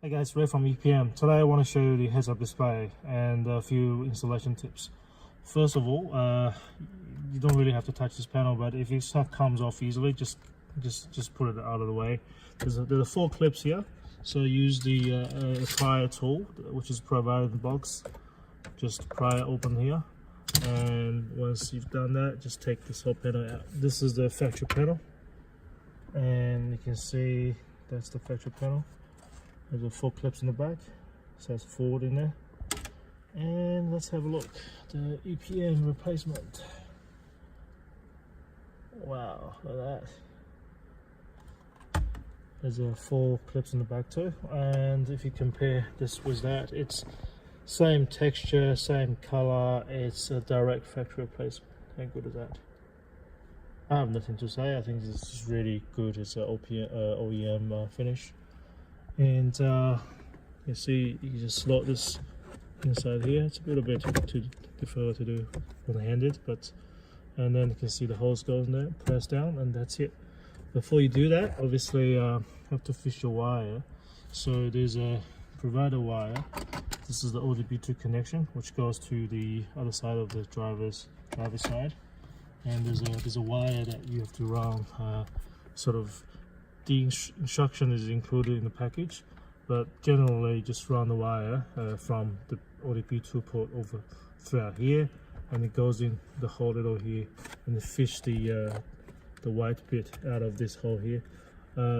Hey guys, Ray from EPM. Today I want to show you the heads-up display and a few installation tips. First of all, you don't really have to touch this panel, but if it comes off easily, just put it out of the way. There's 4 clips here, so use the pry tool, which is provided in the box. Just pry it open here, and once you've done that, just take this whole panel out. This is the factory panel, and you can see that's the factory panel. There's the 4 clips in the back, so it's forward in there. And let's have a look. The EPM replacement. Wow, look at that. There's 4 clips in the back too. And if you compare this with that, it's same texture, same color. It's a direct factory replacement. How good is that? I have nothing to say. I think this is really good. It's an OEM finish. And you see, you just slot this inside here. It's a little bit too difficult to do one-handed, but and then you can see the hose goes in there. Press down, and that's it. Before you do that, obviously you have to fish your wire. So there's a provider wire. This is the ODB2 connection, which goes to the other side of the driver's side. And there's a wire that you have to run. Sort of the instruction is included in the package, but generally just run the wire from the ODB2 port over throughout here, and it goes in the hole little here, and fish the white bit out of this hole here.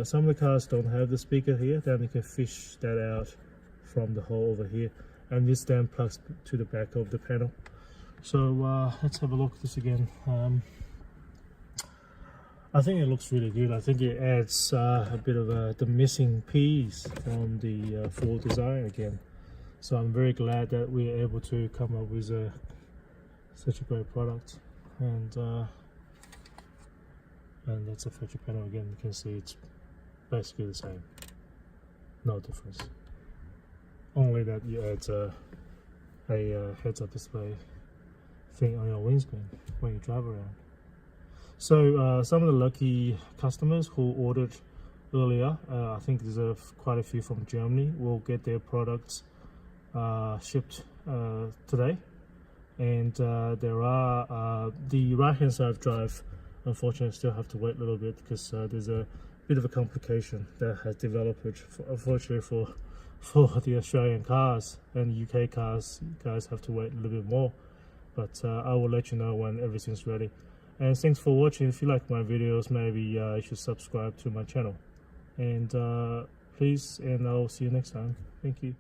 Some of the cars don't have the speaker here, then you can fish that out from the hole over here, and this then plugs to the back of the panel. So let's have a look at this again. I think it looks really good. I think it adds a bit of the missing piece from the full design again. So I'm very glad that we are able to come up with such a great product. And that's a factory panel again. You can see it's basically the same. No difference. Only that you add a heads-up display thing on your windscreen when you drive around. So some of the lucky customers who ordered earlier, I think there's quite a few from Germany, will get their products shipped today. And there are the right hand side drive, unfortunately still have to wait a little bit, because there's a bit of a complication that has developed, which unfortunately for the Australian cars and UK cars, you guys have to wait a little bit more. But I will let you know when everything's ready. And thanks for watching. If you like my videos, maybe you should subscribe to my channel. And please, and I'll see you next time. Thank you.